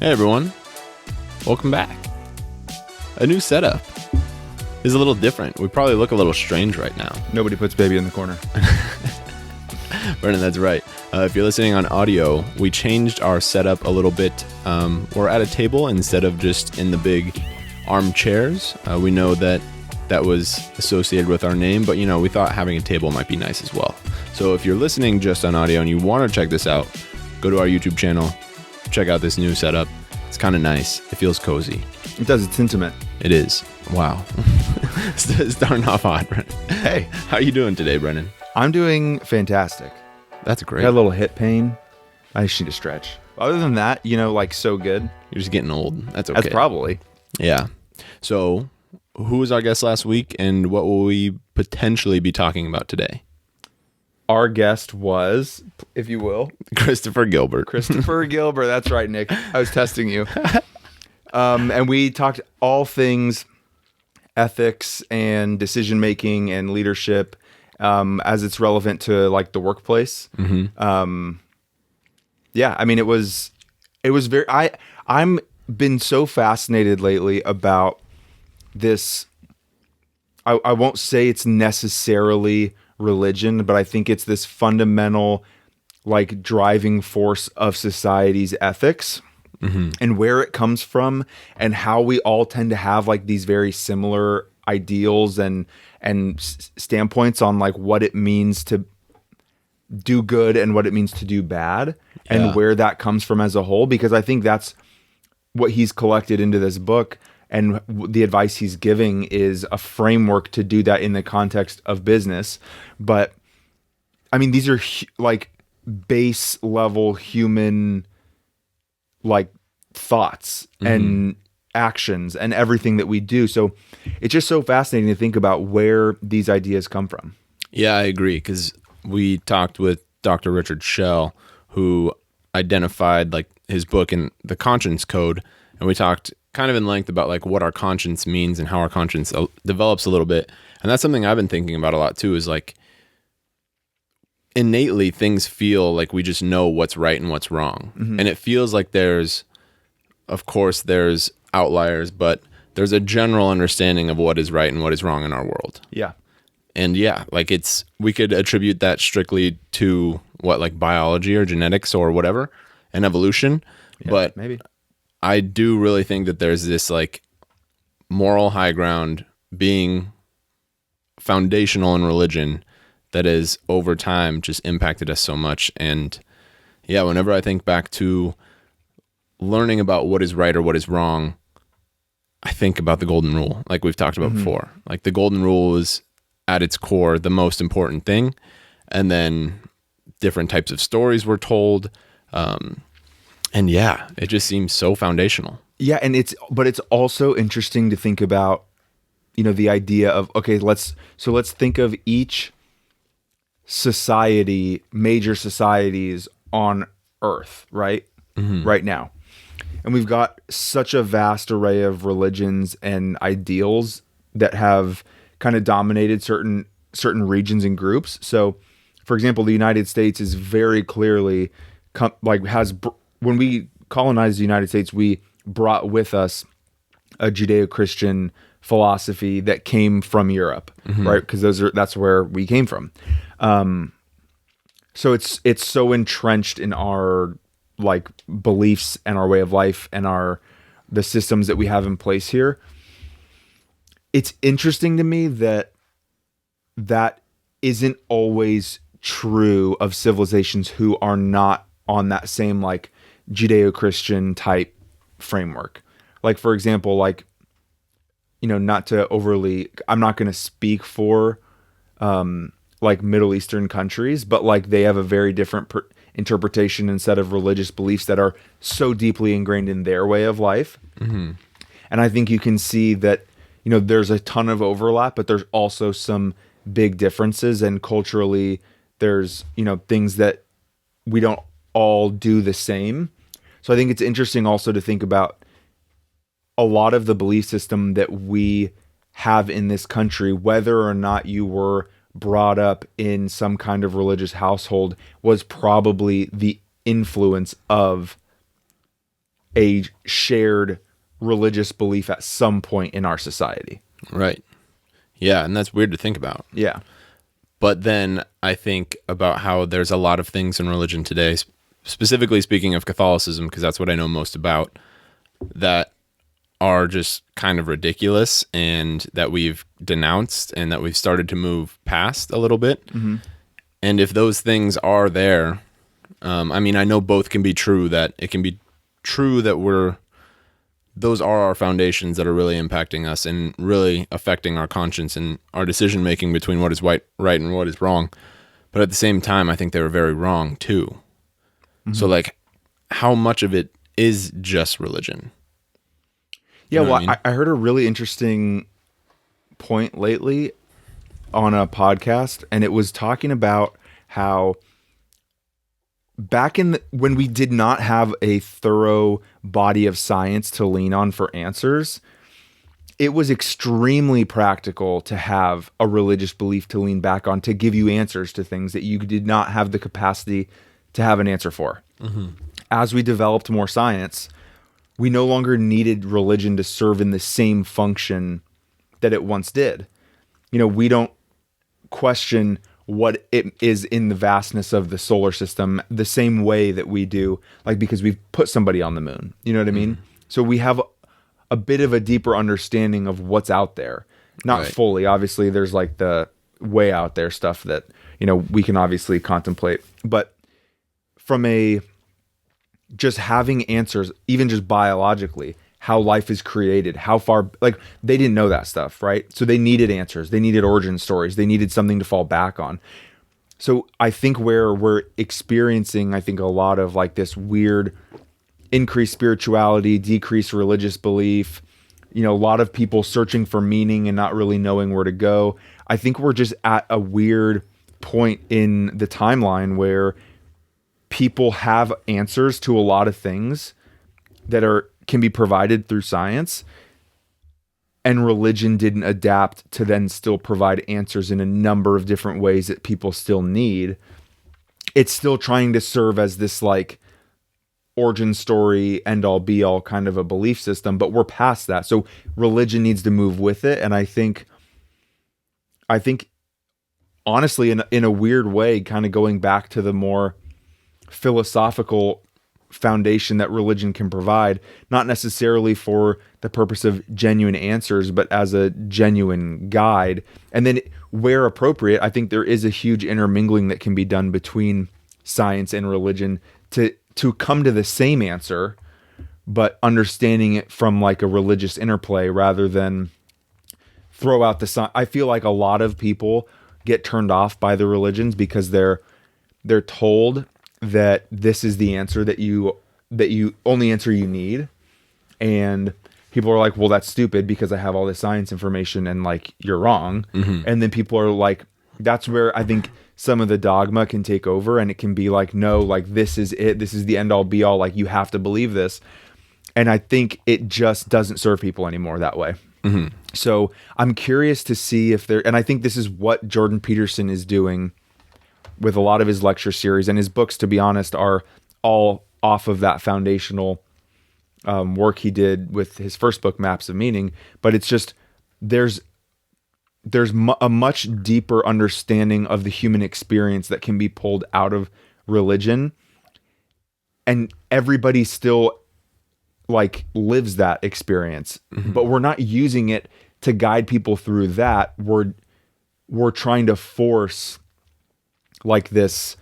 Hey everyone, welcome back. A new setup is a little different. We probably look a little strange right now. Nobody puts baby in the corner. Brennan, that's right. If you're listening on audio, we changed our setup a little bit. We're at a table instead of just in the big armchairs. We know that was associated with our name, but we thought having a table might be nice as well. So if you're listening just on audio and you want to check this out, go to our YouTube channel, check out this new setup. It's kind of nice. It feels cozy. It does. It's intimate. It is. Wow. Starting off hot, Brennan. Hey, how you doing today, Brennan? I'm doing fantastic. That's great. I got a little hip pain. I just need to stretch. Other than that, so good. You're just getting old. That's okay. That's probably. Yeah. So, who was our guest last week, and what will we potentially be talking about today? Our guest was, if you will, Christopher Gilbert. Christopher Gilbert. That's right, Nick. I was testing you. And we talked all things ethics and decision making and leadership as it's relevant to like the workplace. Mm-hmm. Yeah, I mean, it was very. I'm been so fascinated lately about this. I won't say it's necessarily religion, but I think it's this fundamental like driving force of society's ethics. Mm-hmm. And where it comes from and how we all tend to have like these very similar ideals and standpoints on like what it means to do good and what it means to do bad and where that comes from as a whole, because I think that's what he's collected into this book. And the advice he's giving is a framework to do that in the context of business. But I mean, these are like base level human like thoughts and actions and everything that we do. So it's just so fascinating to think about where these ideas come from. Yeah, I agree. Because we talked with Dr. Richard Schell, who identified like his book in the Conscience Code. And we talked kind of in length about like what our conscience means and how our conscience develops a little bit. And that's something I've been thinking about a lot too, is like innately things feel like we just know what's right and what's wrong. Mm-hmm. And it feels like there's outliers, but there's a general understanding of what is right and what is wrong in our world. Yeah. And yeah, like we could attribute that strictly to what, like biology or genetics or whatever and evolution. Yeah, but maybe I do really think that there's this like moral high ground being foundational in religion that has over time just impacted us so much. And yeah, whenever I think back to learning about what is right or what is wrong, I think about the golden rule, like we've talked about before. Like the golden rule is at its core the most important thing. And then different types of stories were told. And yeah, it just seems so foundational. Yeah, and it's also interesting to think about, the idea of, okay, let's think of each society, major societies on Earth, right? Mm-hmm. Right now. And we've got such a vast array of religions and ideals that have kind of dominated certain regions and groups. So, for example, the United States is very clearly when we colonized the United States, we brought with us a Judeo-Christian philosophy that came from Europe, right? Because that's where we came from. So it's so entrenched in our like beliefs and our way of life and the systems that we have in place here. It's interesting to me that isn't always true of civilizations who are not on that same like Judeo-Christian type framework. Like, for example, like, not to overly, I'm not going to speak for like Middle Eastern countries, but like they have a very different interpretation and set of religious beliefs that are so deeply ingrained in their way of life. Mm-hmm. And I think you can see that, there's a ton of overlap, but there's also some big differences. And culturally, there's, things that we don't all do the same. So I think it's interesting also to think about a lot of the belief system that we have in this country, whether or not you were brought up in some kind of religious household was probably the influence of a shared religious belief at some point in our society. Right. Yeah, and that's weird to think about. Yeah. But then I think about how there's a lot of things in religion today, specifically speaking of Catholicism, because that's what I know most about, that are just kind of ridiculous and that we've denounced and that we've started to move past a little bit. Mm-hmm. And if those things are there, I mean, I know both can be true, that it can be true that those are our foundations that are really impacting us and really affecting our conscience and our decision making between what is right and what is wrong. But at the same time, I think they were very wrong too. Mm-hmm. So like, how much of it is just religion? Yeah, well, I heard a really interesting point lately on a podcast, and it was talking about how back when we did not have a thorough body of science to lean on for answers, it was extremely practical to have a religious belief to lean back on to give you answers to things that you did not have the capacity to have an answer for. Mm-hmm. As we developed more science, we no longer needed religion to serve in the same function that it once did. You know, we don't question what it is in the vastness of the solar system the same way that we do, like, because we've put somebody on the moon. You know what I mean? So we have a bit of a deeper understanding of what's out there. Not fully. Obviously, there's like the way out there stuff that, you know, we can obviously contemplate. But from just having answers, even just biologically, how life is created, how far, like, they didn't know that stuff, right? So they needed answers. They needed origin stories. They needed something to fall back on. So I think where we're experiencing, I think, a lot of like this weird increased spirituality, decreased religious belief, you know, a lot of people searching for meaning and not really knowing where to go. I think we're just at a weird point in the timeline where people have answers to a lot of things that can be provided through science, and religion didn't adapt to then still provide answers in a number of different ways that people still need. It's still trying to serve as this like origin story, end all be all kind of a belief system, but we're past that. So religion needs to move with it. And I think honestly, in a weird way, kind of going back to the more philosophical foundation that religion can provide, not necessarily for the purpose of genuine answers, but as a genuine guide. And then where appropriate, I think there is a huge intermingling that can be done between science and religion to come to the same answer, but understanding it from like a religious interplay rather than throw out the science. I feel like a lot of people get turned off by the religions because they're told that this is the answer that you only answer you need, and people are like, well, that's stupid because I have all this science information, and like, you're wrong. Mm-hmm. And then people are like, that's where I think some of the dogma can take over, and it can be like, no, like, this is it, this is the end all be all, like, you have to believe this. And I think it just doesn't serve people anymore that way. Mm-hmm. So I'm curious to see if and I think this is what Jordan Peterson is doing with a lot of his lecture series, and his books, to be honest, are all off of that foundational work he did with his first book, Maps of Meaning. But it's just, there's a much deeper understanding of the human experience that can be pulled out of religion, and everybody still like lives that experience, mm-hmm. but we're not using it to guide people through that. We're trying to force like this,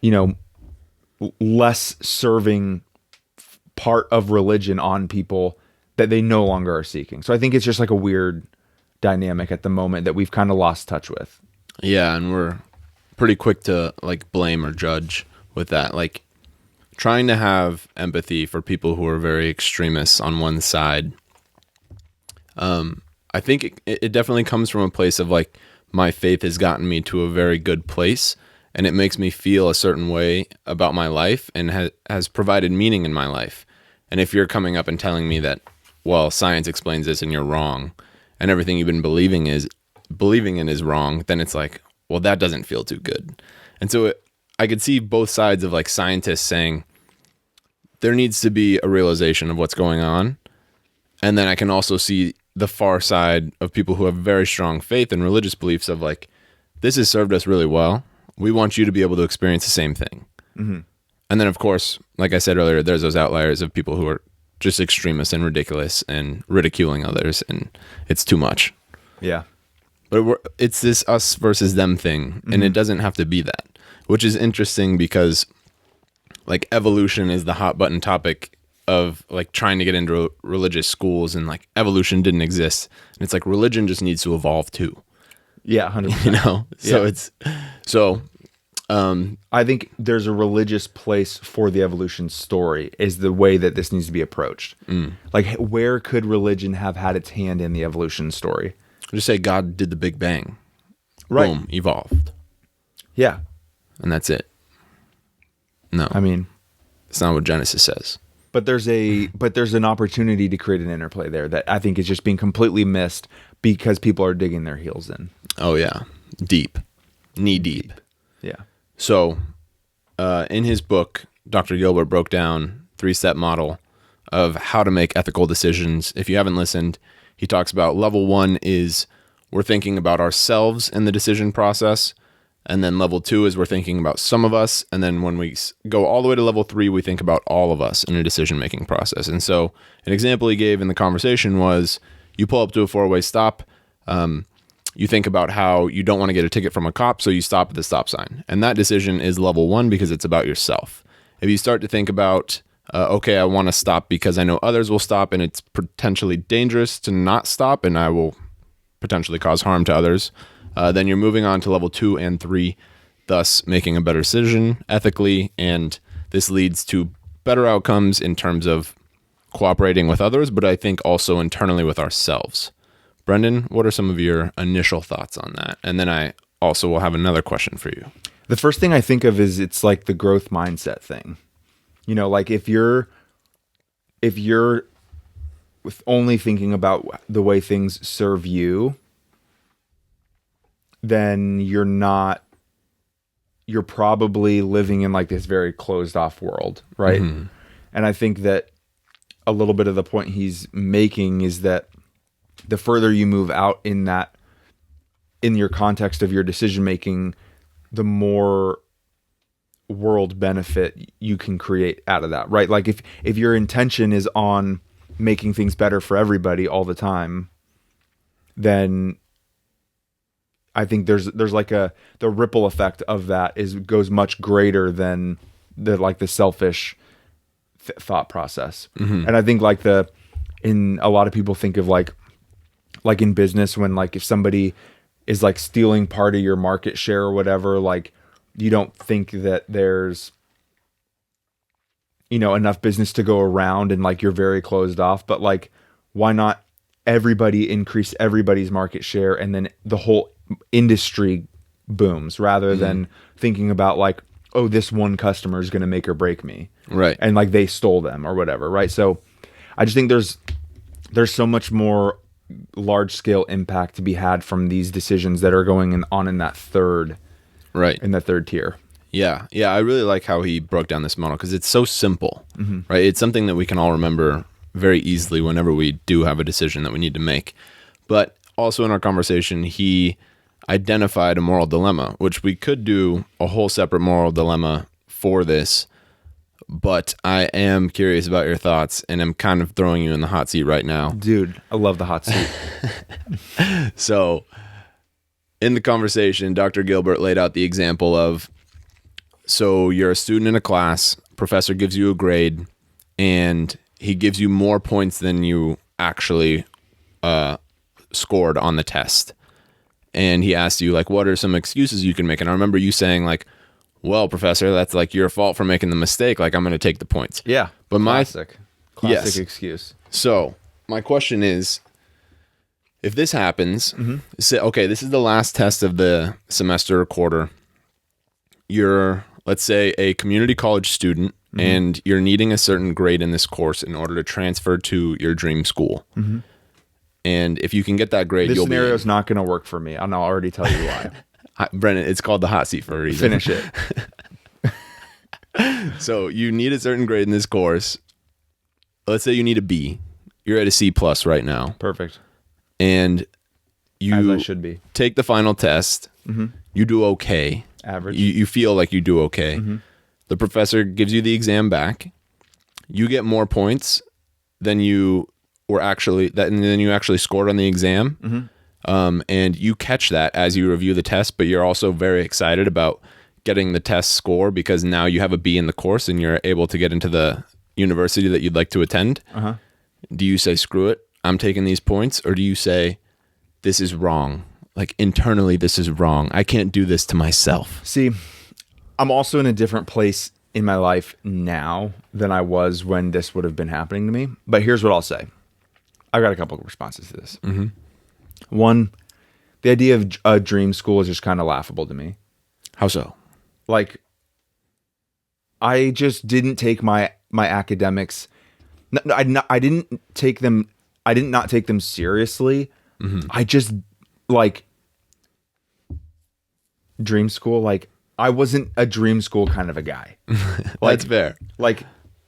you know, less serving part of religion on people that they no longer are seeking. So I think it's just like a weird dynamic at the moment that we've kind of lost touch with. Yeah, and we're pretty quick to like blame or judge with that. Like, trying to have empathy for people who are very extremists on one side. I think it definitely comes from a place of like, my faith has gotten me to a very good place, and it makes me feel a certain way about my life and has provided meaning in my life. And if you're coming up and telling me that, well, science explains this and you're wrong, and everything you've been believing is believing in is wrong, then it's like, well, that doesn't feel too good. And so I could see both sides of like scientists saying there needs to be a realization of what's going on. And then I can also see the far side of people who have very strong faith and religious beliefs of like, this has served us really well. We want you to be able to experience the same thing. Mm-hmm. And then, of course, like I said earlier, there's those outliers of people who are just extremists and ridiculous and ridiculing others, and it's too much. Yeah. But it's this us versus them thing, and it doesn't have to be that, which is interesting because like evolution is the hot button topic of like trying to get into religious schools, and like evolution didn't exist. And it's like religion just needs to evolve too. Yeah, 100%. You know? So I think there's a religious place for the evolution story is the way that this needs to be approached. Like where could religion have had its hand in the evolution story? just say God did the Big Bang. Right. Boom, evolved. Yeah. And that's it. No. I mean, it's not what Genesis says. But there's an opportunity to create an interplay there that I think is just being completely missed because people are digging their heels in. Oh yeah. Deep. Knee deep. Yeah. So in his book, Dr. Gilbert broke down 3-step model of how to make ethical decisions. If you haven't listened, he talks about level 1 is we're thinking about ourselves in the decision process. And then level 2 is we're thinking about some of us. And then when we go all the way to level 3, we think about all of us in a decision-making process. And so an example he gave in the conversation was you pull up to a 4-way stop. You think about how you don't want to get a ticket from a cop, so you stop at the stop sign. And that decision is level 1 because it's about yourself. If you start to think about, okay, I want to stop because I know others will stop and it's potentially dangerous to not stop and I will potentially cause harm to others, then you're moving on to level 2 and 3, thus making a better decision ethically. And this leads to better outcomes in terms of cooperating with others, but I think also internally with ourselves. Brendan, what are some of your initial thoughts on that? And then I also will have another question for you. The first thing I think of is it's like the growth mindset thing. You know, like if you're with only thinking about the way things serve you, then you're probably living in like this very closed off world, right? Mm-hmm. And I think that a little bit of the point he's making is that the further you move out in your context of your decision making, the more world benefit you can create out of that, right? Like if your intention is on making things better for everybody all the time, then I think there's like the ripple effect of that goes much greater than the selfish thought process. Mm-hmm. And I think in a lot of people think of like in business when like if somebody is like stealing part of your market share or whatever, like you don't think that there's enough business to go around and like you're very closed off, but like why not everybody increase everybody's market share and then the whole industry booms rather than thinking about like, oh, this one customer is going to make or break me. Right. And like they stole them or whatever. Right. So I just think there's so much more large scale impact to be had from these decisions that are going on in that third tier. Yeah. Yeah. I really like how he broke down this model because it's so simple, right? It's something that we can all remember very easily whenever we do have a decision that we need to make. But also in our conversation, he identified a moral dilemma, which we could do a whole separate moral dilemma for this. But I am curious about your thoughts, and I'm kind of throwing you in the hot seat right now. Dude, I love the hot seat. So in the conversation, Dr. Gilbert laid out the example of, so you're a student in a class, professor gives you a grade, and he gives you more points than you actually scored on the test. And he asked you, like, what are some excuses you can make? And I remember you saying, like, well, professor, that's like your fault for making the mistake. Like, I'm going to take the points. Yeah. But classic yes. excuse. So my question is, if this happens, say, okay, this is the last test of the semester or quarter. You're, let's say, a community college student, and you're needing a certain grade in this course in order to transfer to your dream school. And if you can get that grade, This you'll scenario be is not going to work for me. And I'll already tell you why. Brennan, it's called the hot seat for a reason. Finish it. So you need a certain grade in this course. Let's say you need a B. You're at a C plus right now. Perfect. And As you I should be. take the final test. You do okay. Average. You feel like you do okay. The professor gives you the exam back. You get more points than you were actually than you actually scored on the exam. And you catch that as you review the test, but you're also very excited about getting the test score because now you have a B in the course and you're able to get into the university that you'd like to attend. Do you say, screw it, I'm taking these points? Or do you say, this is wrong? Like internally, this is wrong. I can't do this to myself. See, I'm also in a different place in my life now than I was when this would have been happening to me. But here's what I'll say. I've got a couple of responses to this. One, the idea of a dream school is just kind of laughable to me. How so? Like, I just didn't take my academics. I didn't take them. I did not take them seriously. I just like dream school. Like, I wasn't a dream school kind of a guy. That's fair. Like,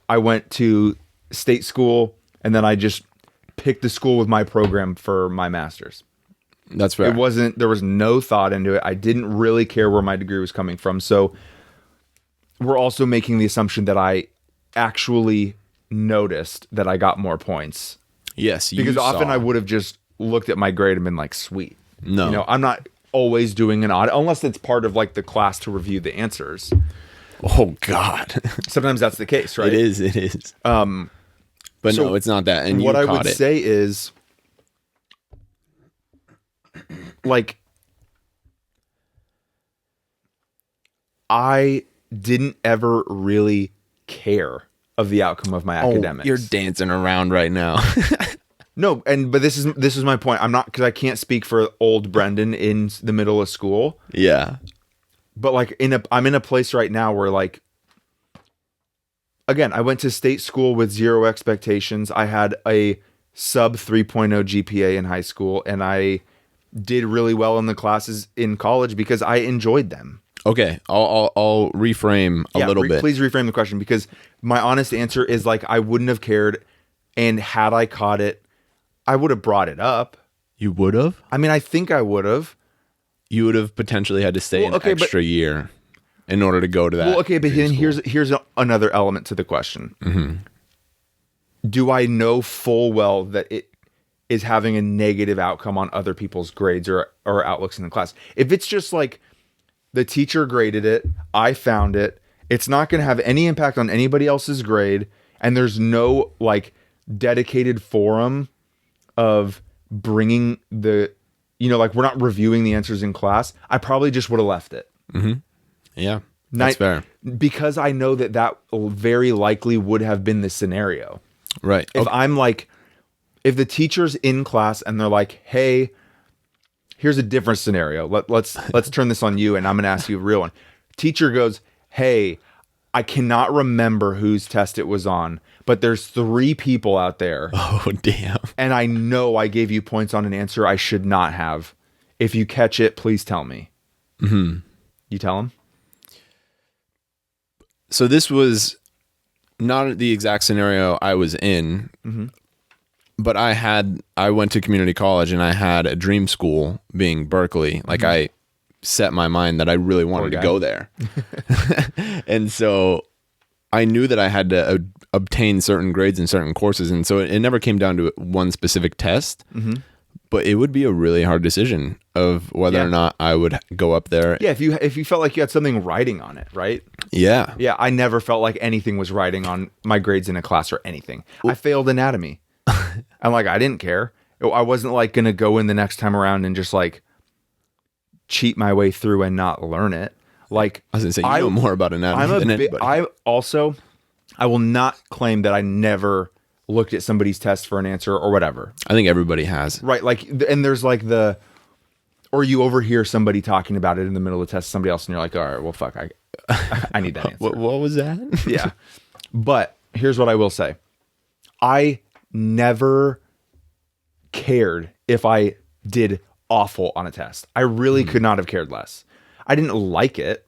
I went to state school and then I just picked the school with my program for my master's. That's fair. There was no thought into it. I didn't really care where my degree was coming from. So we're also making the assumption that I actually noticed that I got more points. Yes, you Because often saw. I would have just looked at my grade and been like, sweet. No. You know, I'm not always doing an audit unless it's part of like the class to review the answers. Oh God. Sometimes that's the case, right? It is. But so no, it's not that. And what you I caught would it. say is, like, I didn't ever really care of the outcome of my academics. You're dancing around right now. No, but this is my point. I'm not, because I can't speak for old Brendan in the middle of school. Yeah. But like I'm in a place right now where, like, again, I went to state school with zero expectations. I had a sub 3.0 GPA in high school, and I did really well in the classes in college because I enjoyed them. Okay, I'll reframe a little bit. Please reframe the question, because my honest answer is, like, I wouldn't have cared, and had I caught it, I would have brought it up. You would have? I mean, I think I would have. You would have potentially had to stay an extra year in order to go to that. Well, okay, but then here's another element to the question. Do I know full well that it is having a negative outcome on other people's grades or outlooks in the class? If it's just like the teacher graded it, I found it, it's not going to have any impact on anybody else's grade, and there's no like dedicated forum of bringing the, you know, like, we're not reviewing the answers in class, I probably just would have left it. Yeah, that's fair. Because I know that very likely would have been the scenario. Right. If I'm like, if the teacher's in class and they're like, hey, here's a different scenario. Let's turn this on you, and I'm going to ask you a real one. Teacher goes, hey, I cannot remember whose test it was on, but there's 3 people out there. Oh, damn. And I know I gave you points on an answer I should not have. If you catch it, please tell me. You tell him? So this was not the exact scenario I was in, but I went to community college and I had a dream school being Berkeley. Like, I set my mind that I really wanted to go there. And so I knew that I had to obtain certain grades in certain courses. And so it never came down to one specific test, but it would be a really hard decision of whether or not I would go up there. Yeah, if you felt like you had something writing on it, right? Yeah. Yeah, I never felt like anything was writing on my grades in a class or anything. I failed anatomy. And like, I didn't care. I wasn't like going to go in the next time around and just like cheat my way through and not learn it. Like, I was going to say, you know more about anatomy than anybody. I will not claim that I never looked at somebody's test for an answer or whatever. I think everybody has. Right. Like, and there's like or you overhear somebody talking about it in the middle of the test, somebody else, and you're like, all right, well, fuck, I need that answer. What was that? Yeah. But here's what I will say. I never cared if I did awful on a test. I really could not have cared less. I didn't like it,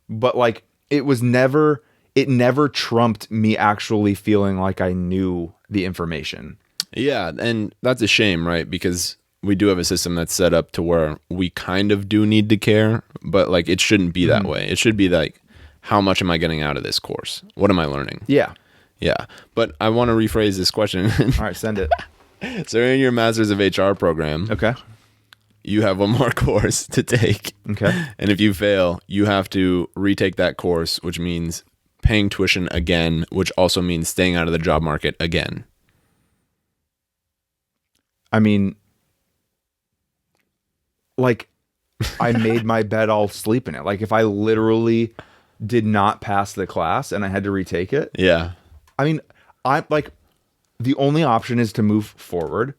but like it never trumped me actually feeling like I knew the information. Yeah, and that's a shame, right? Because we do have a system that's set up to where we kind of do need to care, but like it shouldn't be that way. It should be like, how much am I getting out of this course? What am I learning? Yeah. Yeah. But I want to rephrase this question. All right, send it. So in your Masters of HR program, Okay. you have one more course to take. Okay. And if you fail, you have to retake that course, which means paying tuition again, which also means staying out of the job market again. I mean, like, I made my bed, I'll sleep in it. Like, if I literally did not pass the class and I had to retake it, Yeah. I mean, I'm like, the only option is to move forward.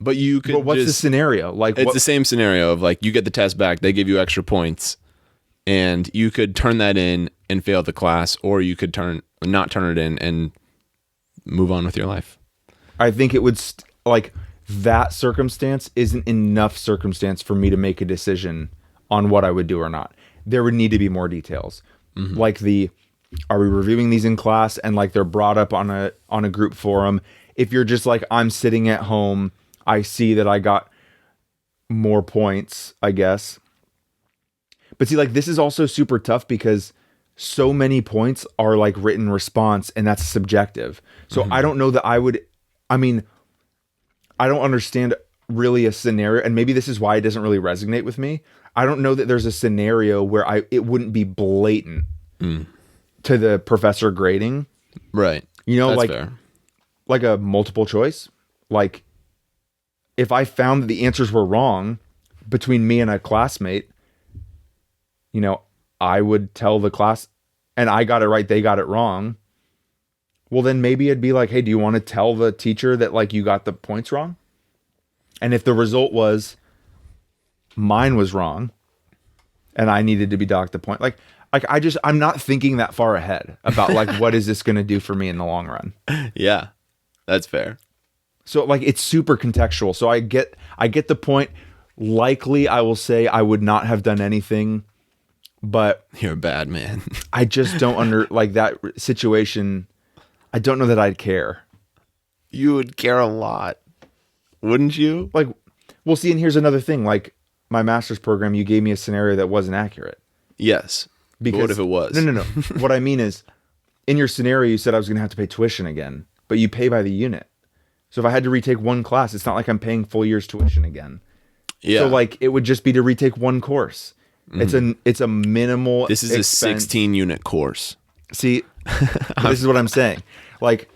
But you could But what's the scenario? Like, it's the same scenario of like, you get the test back, they give you extra points, and you could turn that in and fail the class, or you could not turn it in and move on with your life. I think it would like that circumstance isn't enough circumstance for me to make a decision on what I would do or not. There would need to be more details. Like are we reviewing these in class and like they're brought up on a group forum? If you're just like, I'm sitting at home, I see that I got more points, I guess. But see, like this is also super tough because so many points are like written response and that's subjective. So I don't know that I don't understand really a scenario, and maybe this is why it doesn't really resonate with me. I don't know that there's a scenario where it wouldn't be blatant to the professor grading. Right. You know, That's like fair. like a multiple choice. Like if I found that the answers were wrong between me and a classmate, you know, I would tell the class and I got it right, they got it wrong. Well, then maybe it'd be like, hey, do you want to tell the teacher that like you got the points wrong? And if the result was mine was wrong and I needed to be docked the point, like I'm not thinking that far ahead about like, what is this going to do for me in the long run? Yeah, that's fair. So like, it's super contextual. So I get the point. Likely I will say I would not have done anything, but You're a bad man. I just don't like that situation. I don't know that I'd care. You would care a lot, wouldn't you? Like, we'll see. And here's another thing. Like my master's program, you gave me a scenario that wasn't accurate. Yes. Because, but what if it was? No. What I mean is, in your scenario, you said I was going to have to pay tuition again, but you pay by the unit. So if I had to retake one class, it's not like I'm paying full year's tuition again. Yeah. So like, it would just be to retake one course. It's a minimal. This is expense. a 16-unit course. See, this is what I'm saying. Like,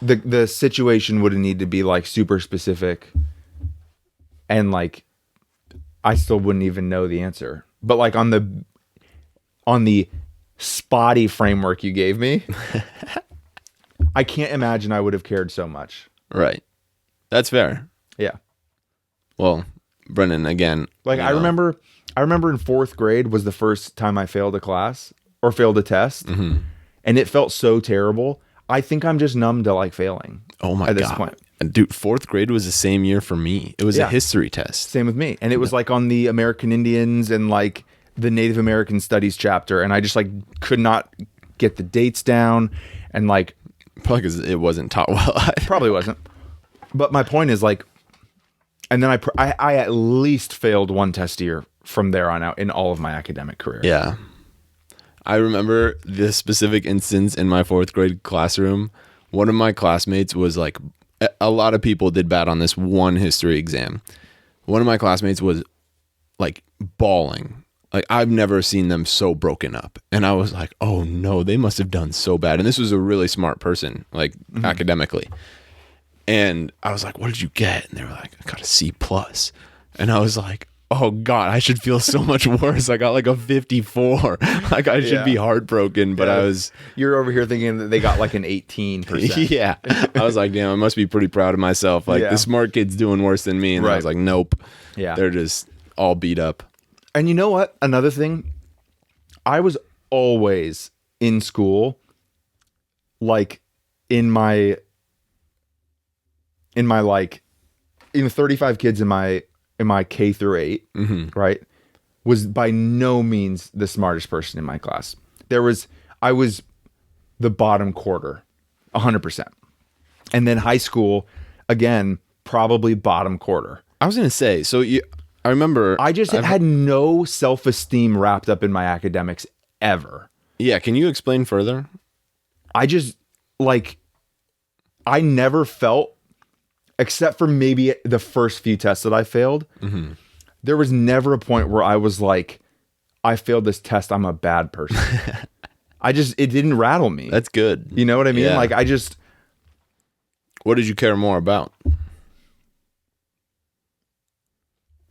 the situation would need to be like super specific, and like, I still wouldn't even know the answer. But like on the spotty framework you gave me, I can't imagine I would have cared so much. Right. That's fair. Yeah. Well, Brennan, again, Like I remember in fourth grade was the first time I failed a class or failed a test, and it felt so terrible. I think I'm just numb to like failing. Oh my God. At this point. Dude, fourth grade was the same year for me. It was a history test. Same with me. And it was like on the American Indians and like the Native American Studies chapter. And I just like could not get the dates down. And like, Probably because it wasn't taught well. probably wasn't. But my point is like, and then I at least failed one test a year from there on out in all of my academic career. Yeah. I remember this specific instance in my fourth grade classroom. One of my classmates was like, a lot of people did bad on this one history exam. One of my classmates was like bawling. Like I've never seen them so broken up. And I was like, oh no, they must have done so bad. And this was a really smart person, like academically. And I was like, what did you get? And they were like, I got a C plus. And I was like, oh God, I should feel so much worse. I got like a 54. Like I should be heartbroken, but You're over here thinking that they got like an 18%. Yeah. I was like, damn, I must be pretty proud of myself. Like the smart kid's doing worse than me. And I was like, nope. Yeah. They're just all beat up. And you know what? Another thing, I was always in school, like in my like 35 kids in my K through 8, right, was by no means the smartest person in my class. I was the bottom quarter, 100%. And then high school, again, probably bottom quarter. I was going to say, I remember. I just had no self-esteem wrapped up in my academics ever. Yeah. Can you explain further? I just, like, I never felt, except for maybe the first few tests that I failed, there was never a point where I was like, I failed this test, I'm a bad person. It didn't rattle me. That's good. You know what I mean? Yeah. Like, What did you care more about?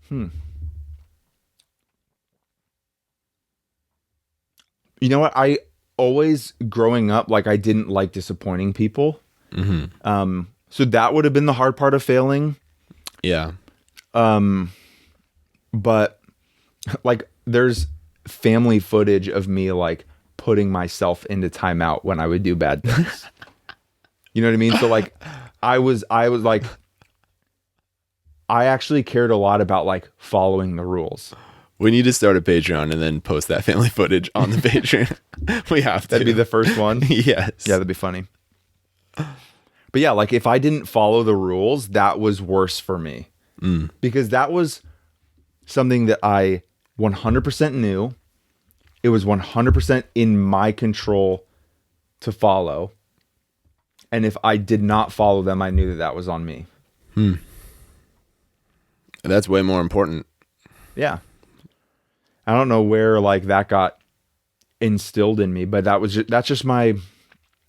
You know what? I always, growing up, like, I didn't like disappointing people. So that would have been the hard part of failing. Yeah. But like, there's family footage of me like putting myself into timeout when I would do bad things. You know what I mean? So like, I was like, I actually cared a lot about like following the rules. We need to start a Patreon and then post that family footage on the Patreon. We have to. That'd be the first one. Yes. Yeah, that'd be funny. But yeah, like if I didn't follow the rules, that was worse for me. Because that was something that I 100% knew. It was 100% in my control to follow. And if I did not follow them, I knew that was on me. That's way more important. Yeah. I don't know where like that got instilled in me, but that's just my,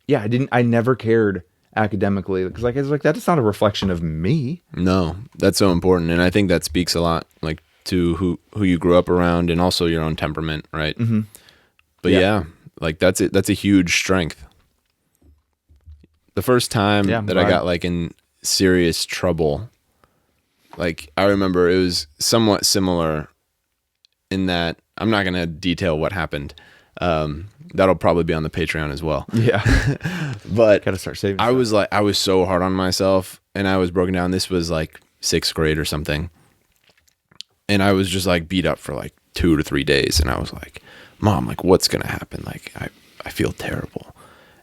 yeah, I never cared academically because like, it's like, that's not a reflection of me. No, that's so important. And I think that speaks a lot like to who you grew up around and also your own temperament. Right. But yeah, like that's it. That's a huge strength. The first time that I got like in serious trouble, like I remember it was somewhat similar in that I'm not going to detail what happened. That'll probably be on the Patreon as well. Yeah. But gotta start saving. I was so hard on myself and I was broken down. This was like 6th grade or something. And I was just like beat up for like 2 to 3 days. And I was like, Mom, like what's going to happen? Like I feel terrible.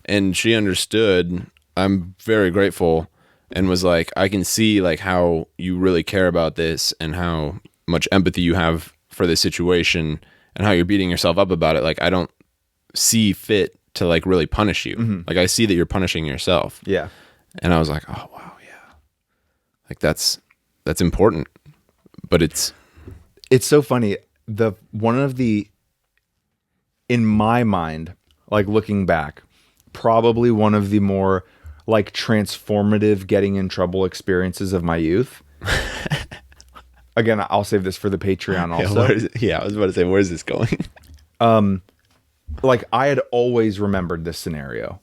And she understood. I'm very grateful and was like, I can see like how you really care about this and how much empathy you have for this situation and how you're beating yourself up about it. Like, I don't see fit to like really punish you. Like I see that you're punishing yourself. Yeah. And I was like, oh wow. Yeah. Like that's important, but it's so funny. In my mind, like looking back, probably one of the more like transformative getting in trouble experiences of my youth. Again, I'll save this for the Patreon also. I was about to say, where's this going? Like I had always remembered this scenario.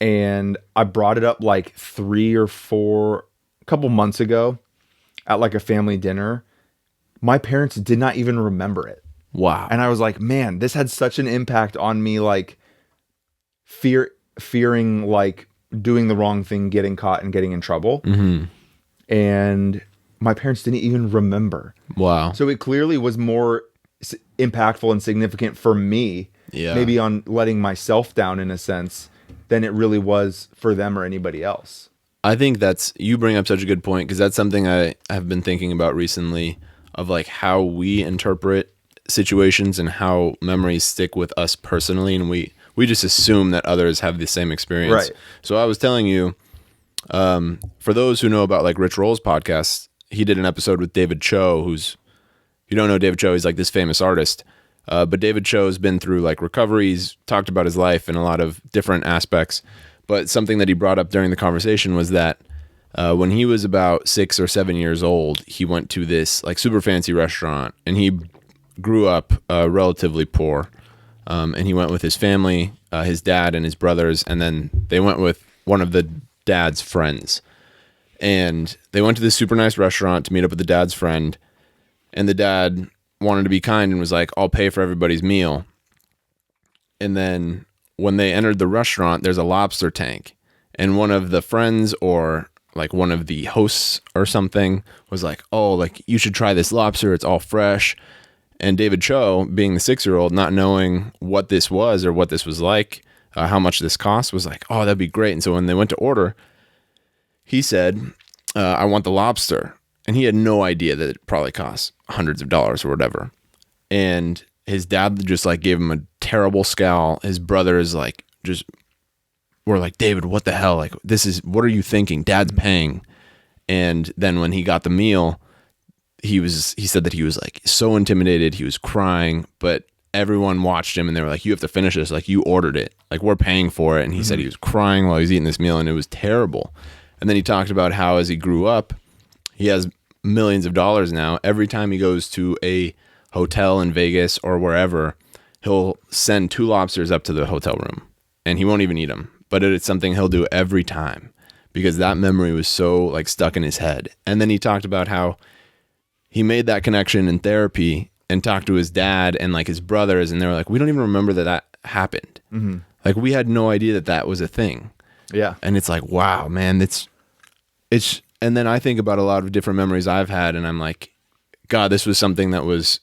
And I brought it up like 3 or 4, a couple months ago at like a family dinner. My parents did not even remember it. Wow. And I was like, man, this had such an impact on me, like fearing like doing the wrong thing, getting caught and getting in trouble. And my parents didn't even remember. Wow. So it clearly was more impactful and significant for me, maybe on letting myself down in a sense, than it really was for them or anybody else. I think you bring up such a good point because that's something I have been thinking about recently of like how we interpret situations and how memories stick with us personally. And we just assume that others have the same experience. Right. So I was telling you, for those who know about like Rich Roll's podcast, he did an episode with David Cho, if you don't know David Cho, he's like this famous artist. But David Cho has been through like recovery. He's talked about his life in a lot of different aspects. But something that he brought up during the conversation was that when he was about 6 or 7 years old, he went to this like super fancy restaurant and he grew up relatively poor. And he went with his family, his dad and his brothers, and then they went with one of the dad's friends. And they went to this super nice restaurant to meet up with the dad's friend. And the dad wanted to be kind and was like, I'll pay for everybody's meal. And then when they entered the restaurant, there's a lobster tank. And one of the friends or like one of the hosts or something was like, oh, like you should try this lobster. It's all fresh. And David Cho, being the 6-year-old, not knowing what this was or what this was like, how much this cost, was like, oh, that'd be great. And so when they went to order, he said, I want the lobster. And he had no idea that it probably cost hundreds of dollars or whatever. And his dad just like gave him a terrible scowl. His brothers like just were like, David, what the hell? Like, what are you thinking? Dad's paying. And then when he got the meal, he said that he was like so intimidated. He was crying, but everyone watched him and they were like, you have to finish this. Like, you ordered it. Like, we're paying for it. And he said he was crying while he was eating this meal, and it was terrible. And then he talked about how as he grew up, he has millions of dollars now. Every time he goes to a hotel in Vegas or wherever, he'll send 2 lobsters up to the hotel room and he won't even eat them. But it's something he'll do every time because that memory was so like stuck in his head. And then he talked about how he made that connection in therapy and talked to his dad and like his brothers, and they were like, we don't even remember that happened. Mm-hmm. Like, we had no idea that was a thing. Yeah. And it's like, wow, man, it's, and then I think about a lot of different memories I've had, and I'm like, God, this was something that was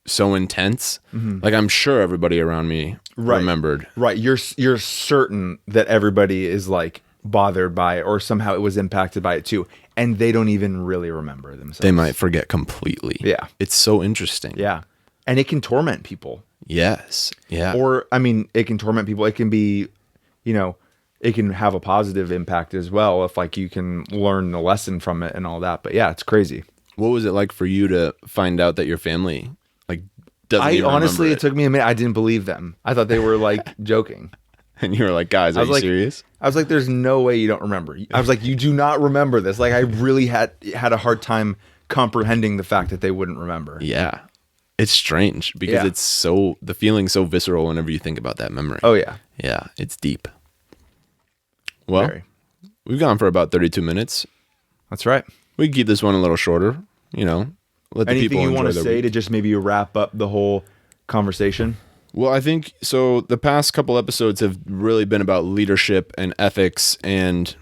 so intense. Mm-hmm. Like, I'm sure everybody around me remembered. Right. You're certain that everybody is like bothered by it or somehow it was impacted by it too. And they don't even really remember themselves. They might forget completely. Yeah. It's so interesting. Yeah. And it can torment people. Yes. Yeah. Or, I mean, it can torment people. It can be, it can have a positive impact as well if like you can learn the lesson from it and all that. But yeah, it's crazy. What was it like for you to find out that your family like doesn't even honestly, remember it took me a minute. I didn't believe them. I thought they were like joking. And you were like, guys, are you serious? I was like, there's no way you don't remember. I was like, you do not remember this. Like, I really had a hard time comprehending the fact that they wouldn't remember. Yeah. It's strange because it's the feeling's so visceral whenever you think about that memory. Oh, yeah. Yeah. It's deep. Well, we've gone for about 32 minutes. That's right. We can keep this one a little shorter, let the Anything people you want to say week. to just maybe wrap up the whole conversation? Well, I think so. The past couple episodes have really been about leadership and ethics, and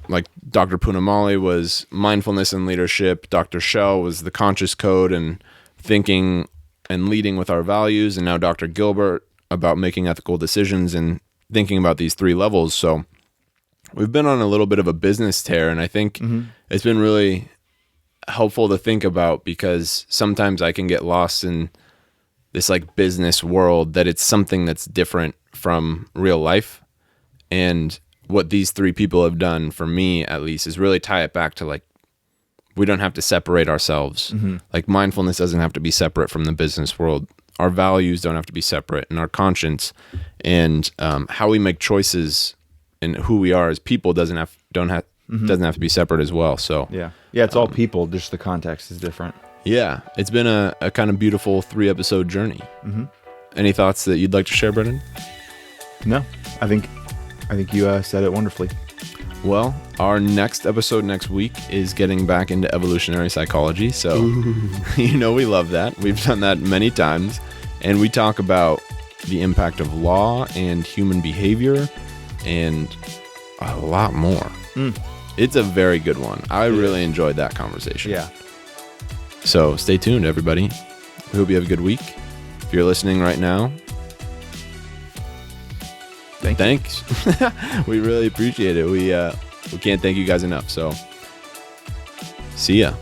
like Dr. Punamali was mindfulness and leadership. Dr. Shell was the conscious code and thinking and leading with our values. And now Dr. Gilbert about making ethical decisions and thinking about these 3 levels. So we've been on a little bit of a business tear, and I think it's been really helpful to think about because sometimes I can get lost in this like business world that it's something that's different from real life. And what these 3 people have done for me, at least, is really tie it back to like, we don't have to separate ourselves. Mm-hmm. Like, mindfulness doesn't have to be separate from the business world. Our values don't have to be separate, and our conscience and how we make choices and who we are as people doesn't have to be separate as well. So yeah, it's all people. Just the context is different. Yeah, it's been a kind of beautiful 3-episode journey. Mm-hmm. Any thoughts that you'd like to share, Brendan? No, I think you said it wonderfully. Well, our next episode next week is getting back into evolutionary psychology. So, we love that. We've done that many times. And we talk about the impact of law and human behavior and a lot more. It's a very good one. I really enjoyed that conversation. Yeah. So stay tuned, everybody. We hope you have a good week. If you're listening right now, thanks. We really appreciate it. We can't thank you guys enough. So see ya.